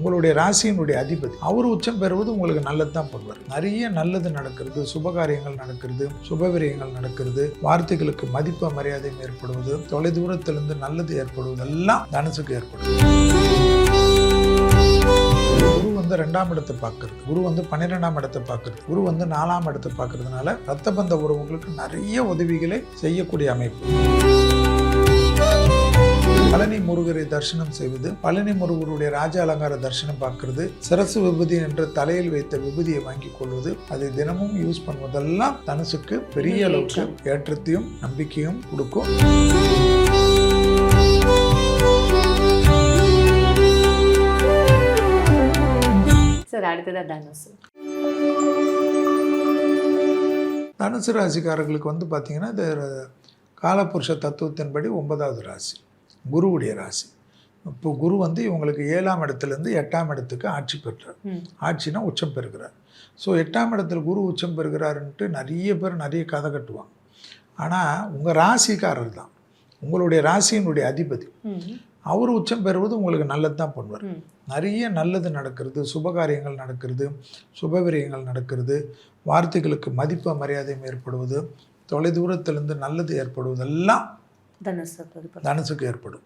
உங்களுடைய ராசியினுடைய அதிபதி அவர் உச்சம் பெறுவது உங்களுக்கு நல்லது தான் பண்ணுவார். நிறைய நல்லது நடக்கிறது, சுபகாரியங்கள் நடக்கிறது, சுபவிரயங்கள் நடக்கிறது, வார்த்தைகளுக்கு மதிப்பு மரியாதையும் ஏற்படுவது, தொலைதூரத்திலிருந்து நல்லது ஏற்படுவதெல்லாம் தனுசுக்கு ஏற்படுது. குரு வந்து 2ஆம் இடத்தை பார்க்கறது, குரு வந்து 12ஆம் இடத்தை பார்க்கறது, குரு வந்து 4ஆம் இடத்தை பார்க்கறதுனால ரத்த பந்த உறவுகளுக்கு நிறைய உதவிகளை செய்யக்கூடிய அமைப்பு. பழனி முருகரை தரிசனம் செய்வது, பழனி முருகருடைய ராஜ அலங்கார தரிசனம் பார்க்கறது, சிரசு விபூதி என்ற தலையில் வைத்த விபூதியை வாங்கி கொள்வது, அதை தினமும் யூஸ் பண்ணுவதெல்லாம் தனுசுக்கு பெரிய அளவுக்கு ஏற்றத்தையும் நம்பிக்கையும் கொடுக்கும். தனுசு ராசிக்காரர்களுக்கு வந்து பார்த்தீங்கன்னா இது காலபுருஷ தத்துவத்தின்படி 9வது ராசி, குருவுடைய ராசி. இப்போ குரு வந்து இவங்களுக்கு 7ஆம் இடத்துலேருந்து 8ஆம் இடத்துக்கு ஆட்சி பெற்றார். ஆட்சினா உச்சம் பெறுகிறார். ஸோ 8ஆம் இடத்துல குரு உச்சம் பெறுகிறாருன்ட்டு நிறைய பேர் நிறைய கதை கட்டுவாங்க. ஆனால் உங்கள் ராசிக்காரர் தான் உங்களுடைய ராசியினுடைய அதிபதி. அவர் உச்சம் பெறுவது உங்களுக்கு நல்லது தான் பண்ணுவார். நிறைய நல்லது நடக்கிறது, சுபகாரியங்கள் நடக்கிறது, சுபவிரயங்கள் நடக்கிறது, வார்த்தைகளுக்கு மதிப்பு மரியாதையும் ஏற்படுவது, தொலைதூரத்திலிருந்து நல்லது ஏற்படுவதெல்லாம் தனுசுக்கு ஏற்படும்.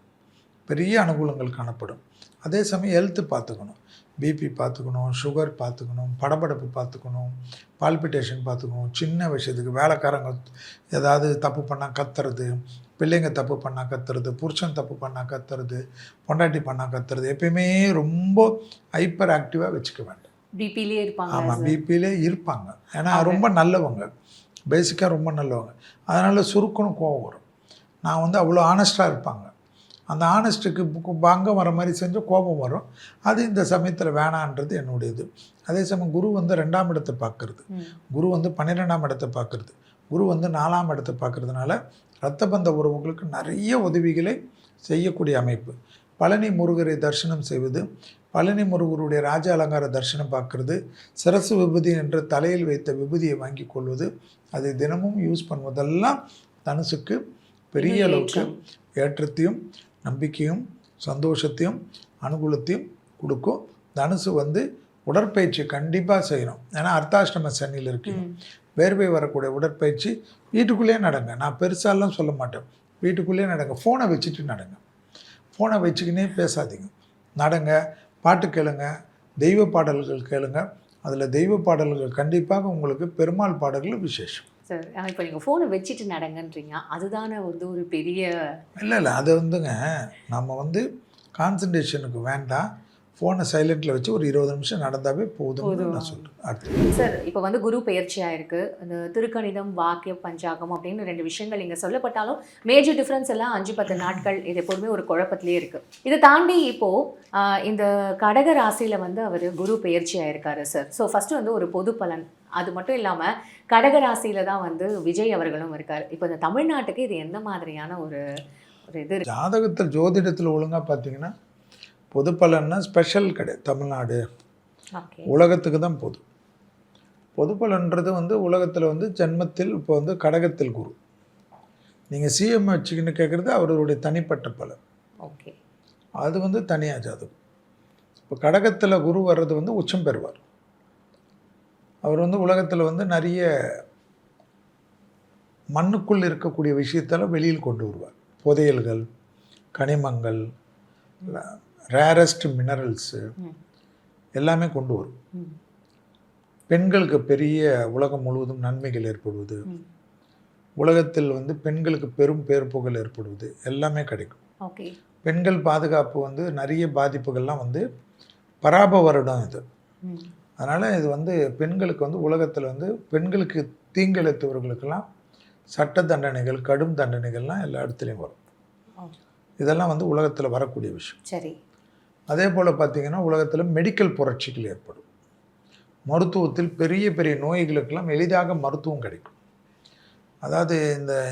பெரிய அனுகூலங்கள் காணப்படும். அதே சமயம் ஹெல்த்து பார்த்துக்கணும், பிபி பார்த்துக்கணும், சுகர் பார்த்துக்கணும், படபடப்பு பார்த்துக்கணும், பால்பிட்டேஷன் பார்த்துக்கணும். சின்ன விஷயத்துக்கு வேலைக்காரங்க ஏதாவது தப்பு பண்ணால் கத்துறது, பிள்ளைங்க தப்பு பண்ணால் கத்துறது, புருஷன் தப்பு பண்ணால் கத்துறது, பொண்டாட்டி பண்ணால் கத்துறது, எப்பயுமே ரொம்ப ஹைப்பர் ஆக்டிவாக வச்சுக்க வேண்டாம். பிபிலே இருப்பாங்க. ஆமாம், பிபிலே இருப்பாங்க. ஏன்னா ரொம்ப நல்லவங்க, பேசிக்காக ரொம்ப நல்லவங்க. அதனால் சுருக்கணும் கோவம் வரும். நான் வந்து அவ்வளோ ஆனஸ்டாக இருப்பாங்க. அந்த ஆனஸ்ட்டுக்கு பங்கம் வர மாதிரி செஞ்சால் கோபம் வரும். அது இந்த சமயத்தில் வேணான்றது என்னுடையது. அதே சமயம் குரு வந்து 2ஆம் இடத்தை பார்க்கறது, குரு வந்து 12ஆம் இடத்தை பார்க்கறது, குரு வந்து 4ஆம் இடத்தை பார்க்கறதுனால இரத்த பந்த உறவுகளுக்கு நிறைய உதவிகளை செய்யக்கூடிய அமைப்பு. பழனி முருகரை தரிசனம் செய்வது, பழனி முருகருடைய ராஜ அலங்கார தரிசனம் பார்க்கறது, சிரசு விபூதி என்ற தலையில் வைத்த விபூதியை வாங்கி கொள்வது, அதை தினமும் யூஸ் பண்ணுவதெல்லாம் தனுசுக்கு பெரிய அளவுக்கு ஏற்றத்தையும் நம்பிக்கையும் சந்தோஷத்தையும் அனுகூலத்தையும் கொடுக்கும். தனுசு வந்து உடற்பயிற்சி கண்டிப்பாக செய்யணும். ஏன்னா அர்த்தாஷ்டம சனியில் இருக்கணும். வேர்வை வரக்கூடிய உடற்பயிற்சி வீட்டுக்குள்ளேயே நடங்க. நான் பெருசாலாம் சொல்ல மாட்டேன், வீட்டுக்குள்ளேயே நடங்க. ஃபோனை வச்சுட்டு நடங்க, ஃபோனை வச்சுக்கினே பேசாதீங்க, நடங்க. பாட்டு கேளுங்க, தெய்வ பாடல்கள் கேளுங்க. அதில் தெய்வ பாடல்கள் கண்டிப்பாக உங்களுக்கு பெருமாள் பாடல்கள் விசேஷம். சார், இப்போ நீங்கள் ஃபோனை வச்சுட்டு நடங்கன்றீங்க, அதுதானே வந்து ஒரு பெரிய இல்லை அது வந்துங்க, நம்ம வந்து கான்சன்ட்ரேஷனுக்கு வேண்டாம், ஃபோனை சைலண்டில் வச்சு ஒரு 20 நிமிஷம் நடந்தாவே போதும்னு நான் சொல்கிறேன். அடுத்து சார், இப்போ வந்து குரு பெயர்ச்சியாக இருக்குது. அந்த திருக்கணிதம், வாக்கிய பஞ்சாகம் அப்படின்னு 2 விஷயங்கள் இங்கே சொல்லப்பட்டாலும் மேஜர் டிஃப்ரென்ஸ் எல்லாம் 5-10 நாட்கள் இது எப்போதுமே ஒரு குழப்பத்திலே இருக்குது. இதை தாண்டி இப்போது இந்த கடக ராசியில் வந்து அவர் குரு பெயர்ச்சியாக இருக்காரு சார். ஸோ ஃபஸ்ட்டு வந்து ஒரு பொது பலன், அது மட்டும் இல்லாமல் கடக ராசியில் தான் வந்து விஜய் அவர்களும் இருக்கார். இப்போ இந்த தமிழ்நாட்டுக்கு இது எந்த மாதிரியான ஒரு இது ஜாதகத்தில் ஜோதிடத்தில் ஒழுங்காக பார்த்தீங்கன்னா பொது பலன்னா ஸ்பெஷல் கிடையாது. தமிழ்நாடு உலகத்துக்கு தான் பொது. பொது பலன்றது வந்து உலகத்தில் வந்து ஜென்மத்தில் இப்போ வந்து கடகத்தில் குரு. நீங்கள் சிஎம் வச்சுக்கின்னு கேட்குறது அவருடைய தனிப்பட்ட பலன். ஓகே, அது வந்து தனியாக ஜாதகம். இப்போ கடகத்தில் குரு வர்றது வந்து உச்சம் பெறுவார். அவர் வந்து உலகத்தில் வந்து நிறைய மண்ணுக்குள் இருக்கக்கூடிய விஷயத்தெல்லாம் வெளியில் கொண்டு வருவார். புதையல்கள், கனிமங்கள், ரேரஸ்ட் மினரல்ஸு எல்லாமே கொண்டு வரும். பெண்களுக்கு பெரிய உலகம் முழுவதும் நன்மைகள் ஏற்படுவது, உலகத்தில் வந்து பெண்களுக்கு பெரும் பேர் புகழ் ஏற்படுவது எல்லாமே கிடைக்கும். ஓகே, பெண்கள் பாதுகாப்பு வந்து நிறைய பாதிப்புகள்லாம் வந்து பராப வருடம் இது. அதனால் இது வந்து பெண்களுக்கு வந்து உலகத்தில் வந்து பெண்களுக்கு தீங்கிழைத்தவர்களுக்கெல்லாம் சட்ட தண்டனைகள், கடும் தண்டனைகள்லாம் எல்லா இடத்துலையும் வரும். இதெல்லாம் வந்து உலகத்தில் வரக்கூடிய விஷயம். சரி. அதே போல் பார்த்திங்கன்னா உலகத்தில் மெடிக்கல் புரட்சிகள் ஏற்படும். மருத்துவத்தில் பெரிய பெரிய நோய்களுக்கெல்லாம் எளிதாக மருத்துவம் கிடைக்கும். அதாவது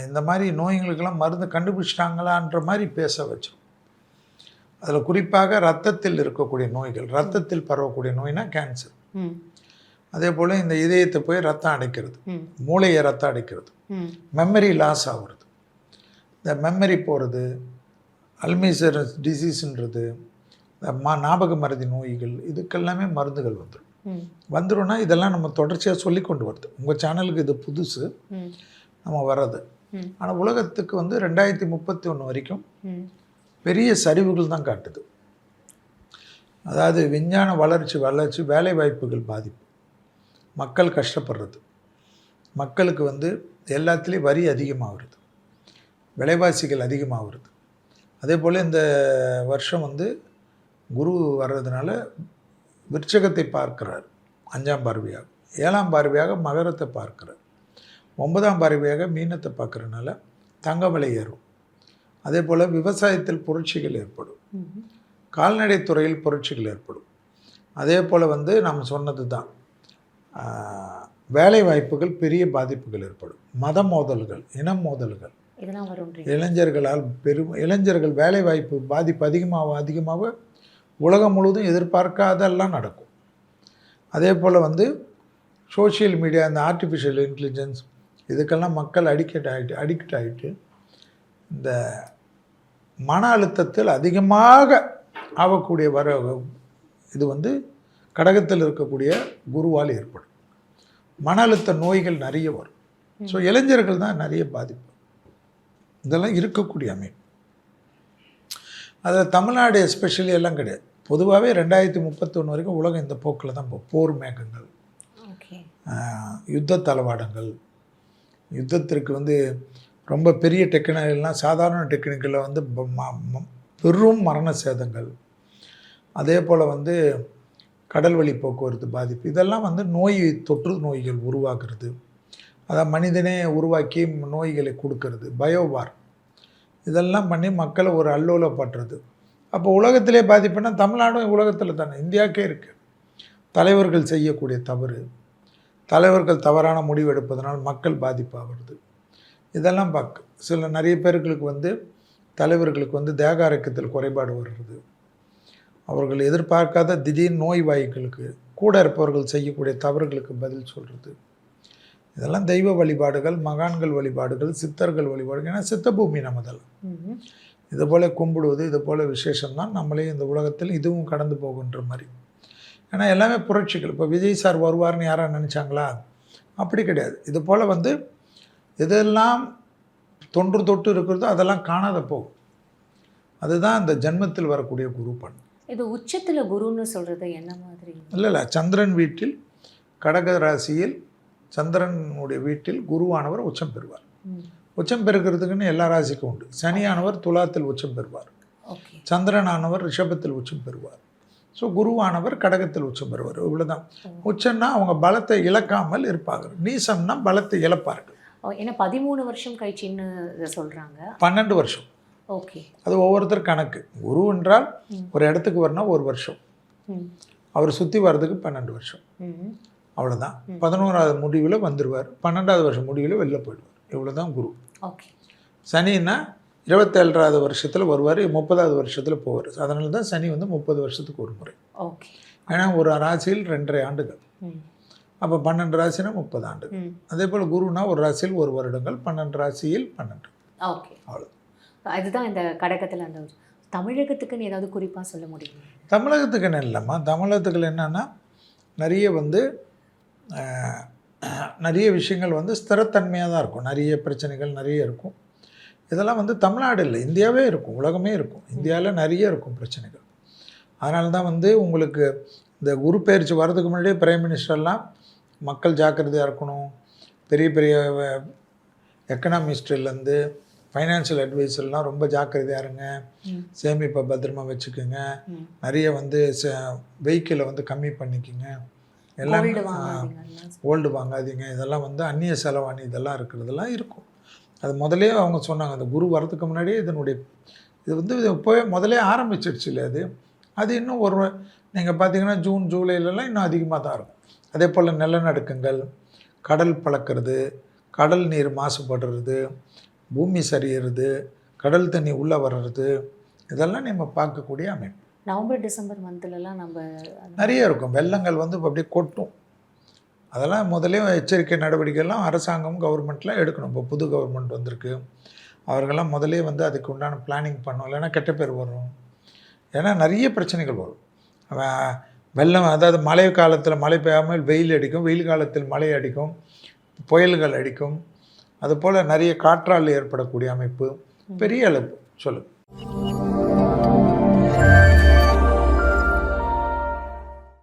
இந்த மாதிரி நோய்களுக்கெல்லாம் மருந்து கண்டுபிடிச்சிட்டாங்களான்ற மாதிரி பேச வச்சிடும். அதில் குறிப்பாக ரத்தத்தில் இருக்கக்கூடிய நோய்கள், ரத்தத்தில் பரவக்கூடிய நோய்னா கேன்சர். அதே போல் இந்த இதயத்தை போய் ரத்தம் அடைக்கிறது, மூளையை ரத்தம் அடைக்கிறது, மெமரி லாஸ் ஆகுறது, இந்த மெமரி போகிறது, அல்மைசர் டிசீஸ்ன்றது, ஞாபக மறதி நோய்கள் இதுக்கெல்லாமே மருந்துகள் வந்துடும். ம். வந்துடும்னா இதெல்லாம் நம்ம தொடர்ச்சியாக சொல்லி கொண்டு வருது. உங்கள் சேனலுக்கு இது புதுசு ம். நம்ம வர்றது. ம். ஆனால் உலகத்துக்கு வந்து 2031 வரைக்கும் ம். பெரிய சரிவுகள் தான் காட்டுது. அதாவது விஞ்ஞான வளர்ச்சி வேலை வாய்ப்புகள் பாதிப்பு, மக்கள் கஷ்டப்படுறது, மக்களுக்கு வந்து எல்லாத்துலேயும் வரி அதிகமாக வருது, விலைவாசிகள் அதிகமாக வருது. அதே போல் இந்த வருஷம் வந்து குரு வர்றதுனால விருச்சகத்தை பார்க்கிறார் 5ஆம் பார்வையாக, 7ஆம் பார்வையாக மகரத்தை பார்க்கிறார், 9ஆம் பார்வையாக மீனத்தை பார்க்குறதுனால தங்க விலை ஏறும். அதே போல் விவசாயத்தில் புரட்சிகள் ஏற்படும், ம். கால்நடை துறையில் புரட்சிகள் ஏற்படும். அதே போல் வந்து நாம் சொன்னது தான், வேலை வாய்ப்புகள் பெரிய பாதிப்புகள் ஏற்படும், மத மோதல்கள், இன மோதல்கள், இதெல்லாம் வரும். இளைஞர்களால் இளைஞர்கள் வேலை வாய்ப்பு பாதிப்பு அதிகமாக உலகம் முழுவதும் எதிர்பார்க்காதெல்லாம் நடக்கும். அதே போல் வந்து சோஷியல் மீடியா, இந்த ஆர்டிஃபிஷியல் இன்டெலிஜென்ஸ் இதுக்கெல்லாம் மக்கள் அடிக்ட் ஆகிட்டு இந்த மன அழுத்தத்தில் அதிகமாக ஆகக்கூடிய இது வந்து கடகத்தில் இருக்கக்கூடிய குருவால் ஏற்படும். மன அழுத்த நோய்கள் நிறைய வரும். ஸோ இளைஞர்கள் தான் நிறைய பாதிப்பு. இதெல்லாம் இருக்கக்கூடிய அமைப்பு. அதில் தமிழ்நாடு எஸ்பெஷலி எல்லாம் கிடையாது. பொதுவாகவே 2031 வரைக்கும் உலகம் இந்த போக்கில் தான் போர் மேகங்கள், யுத்த தளவாடங்கள், யுத்தத்திற்கு வந்து ரொம்ப பெரிய டெக்னிக்கெல்லாம் சாதாரண டெக்னிக்கில் வந்து பெரும் மரண சேதங்கள், அதே போல் வந்து கடல் வழி போக்குவரத்து பாதிப்பு, இதெல்லாம் வந்து தொற்று நோய்கள் உருவாக்குறது, அதான் மனிதனே உருவாக்கி நோய்களை கொடுக்கறது, பயோவார், இதெல்லாம் பண்ணி மக்களை ஒரு அல்லோலப்படுறது. அப்போ உலகத்திலே பாதிப்புனா தமிழ்நாடும் உலகத்தில் தானே, இந்தியாவுக்கே இருக்குது. தலைவர்கள் செய்யக்கூடிய தவறு, தலைவர்கள் தவறான முடிவு எடுப்பதனால் மக்கள் பாதிப்பாகிறது. இதெல்லாம் நிறைய பேர்களுக்கு வந்து தலைவர்களுக்கு வந்து தேக ஆரோக்கியத்தில் குறைபாடு வருகிறது. அவர்கள் எதிர்பார்க்காத திடீர் நோய் வாய்களுக்கு கூட இருப்பவர்கள் செய்யக்கூடிய தவறுகளுக்கு பதில் சொல்கிறது. இதெல்லாம் தெய்வ வழிபாடுகள், மகான்கள் வழிபாடுகள், சித்தர்கள் வழிபாடுகள். ஏன்னா சித்த பூமி நம்மதெல்லாம் இது போல் கும்பிடுவது, இது போல் விசேஷம்தான் நம்மளே இந்த உலகத்தில் இதுவும் கடந்து போகுன்ற மாதிரி. ஏன்னா எல்லாமே புரட்சிகள். இப்போ விஜய் சார் வருவார்னு யாராக நினச்சாங்களா? அப்படி கிடையாது. இது போல் வந்து எதெல்லாம் தொட்டு இருக்கிறதோ அதெல்லாம் காணாத போகும். அதுதான் அந்த ஜென்மத்தில் வரக்கூடிய குரு பண். இது உச்சத்தில் குருன்னு சொல்கிறது என்ன மாதிரி? இல்லை, சந்திரன் வீட்டில், கடக ராசியில் சந்திரனுடைய வீட்டில் குருவானவர் உச்சம் பெறுவார். உச்சம் பெறுகிறதுக்குன்னு எல்லா ராசிக்கும் உண்டு. சனியானவர் துலாத்தில் உச்சம் பெறுவார், சந்திரனானவர் ரிஷபத்தில் உச்சம் பெறுவார். ஸோ குருவானவர் கடகத்தில் உச்சம் பெறுவார். இவ்வளோதான். உச்சம்னா அவங்க பலத்தை இழக்காமல் இருப்பார்கள், நீசம்னா பலத்தை இழப்பார்கள். ஏன்னா 13 வருஷம் கழிச்சுன்னு சொல்கிறாங்க. 12 வருஷம். ஓகே, அது ஒவ்வொருத்தர் கணக்கு. குரு என்றால் ஒரு இடத்துக்கு வரணும் 1 வருஷம், அவர் சுற்றி வர்றதுக்கு 12 வருஷம். அவ்வளோதான். 11வது முடிவில் வந்துடுவார், 12வது வருஷம் முடிவில் வெளில போயிடுவார். இவ்வளோதான் குரு. ஓகே. சனின்னா 27வது வருஷத்தில் வருவார், 30வது வருஷத்தில் போவார். அதனால தான் சனி வந்து 30 வருஷத்துக்கு ஒரு முறை. ஓகே. ஏன்னா ஒரு ராசியில் 2.5 ஆண்டுகள், அப்போ 12 ராசினா 30 ஆண்டுகள். அதே போல் குருனா ஒரு ராசியில் 1 வருடங்கள், 12 ராசியில் 12. ஓகே, அவ்வளோ. அதுதான் இந்த கடகத்தில் அந்த தமிழகத்துக்குன்னு ஏதாவது குறிப்பாக சொல்ல முடியும்? தமிழகத்துக்குன்னு இல்லைம்மா. தமிழகத்துக்கு என்னென்னா நிறைய விஷயங்கள் வந்து ஸ்திரத்தன்மையாக தான் இருக்கும். நிறைய பிரச்சனைகள் நிறைய இருக்கும். இதெல்லாம் வந்து தமிழ்நாடு இல்லை, இந்தியாவே இருக்கும், உலகமே இருக்கும். இந்தியாவில் நிறைய இருக்கும் பிரச்சனைகள். அதனால தான் வந்து உங்களுக்கு இந்த குரு பயிற்சி வர்றதுக்கு முன்னாடியே பிரைம் மினிஸ்டர்லாம் மக்கள் ஜாக்கிரதையாக இருக்கணும், பெரிய பெரிய எக்கனாமிஸ்ட்லேருந்து ஃபைனான்ஷியல் அட்வைஸர்லாம் ரொம்ப ஜாக்கிரதையாக இருங்க, சேமிப்பை பத்திரமா வச்சுக்கோங்க, நிறைய வந்து வெஹிக்கிளை வந்து கம்மி பண்ணிக்கோங்க, எல்லாம் ஓல்டு வாங்காதீங்க, இதெல்லாம் வந்து அந்நிய செலவாணி இதெல்லாம் இருக்கிறதெல்லாம் இருக்கும். அது முதலே அவங்க சொன்னாங்க. அந்த குரு வரதுக்கு முன்னாடியே இது வந்து இப்போவே முதலே ஆரம்பிச்சிடுச்சு இல்லை. அது இன்னும் நீங்கள் பார்த்தீங்கன்னா ஜூன் ஜூலைலலாம் இன்னும் அதிகமாக தான் இருக்கும். அதே போல் நிலநடுக்கங்கள், கடல் பழக்கிறது, கடல் நீர் மாசுபடுறது, பூமி சரியிறது, கடல் தண்ணி உள்ளே வர்றது, இதெல்லாம் நம்ம பார்க்கக்கூடிய அமைப்பு. நவம்பர் டிசம்பர் மந்த்லலாம் நம்ம நிறைய இருக்கும். வெள்ளங்கள் வந்து அப்படியே கொட்டும். அதெல்லாம் முதலே எச்சரிக்கை நடவடிக்கைலாம் அரசாங்கம் கவர்மெண்ட்லாம் எடுக்கணும். இப்போ புது கவர்மெண்ட் வந்திருக்கு, அவர்களெல்லாம் முதலே வந்து அதுக்கு உண்டான பிளானிங் பண்ணணும், இல்லைன்னா கெட்ட பேர் வரும். ஏன்னா நிறைய பிரச்சனைகள் வரும். அவன் வெள்ளம், அதாவது மழை காலத்தில் மழை பெய்யாமல் வெயில் அடிக்கும், வெயில் காலத்தில் மழை அடிக்கும், புயல்கள் அடிக்கும், அதுபோல் நிறைய காற்றால் ஏற்படக்கூடிய அமைப்பு பெரிய அளவு சொல்லுங்கள்.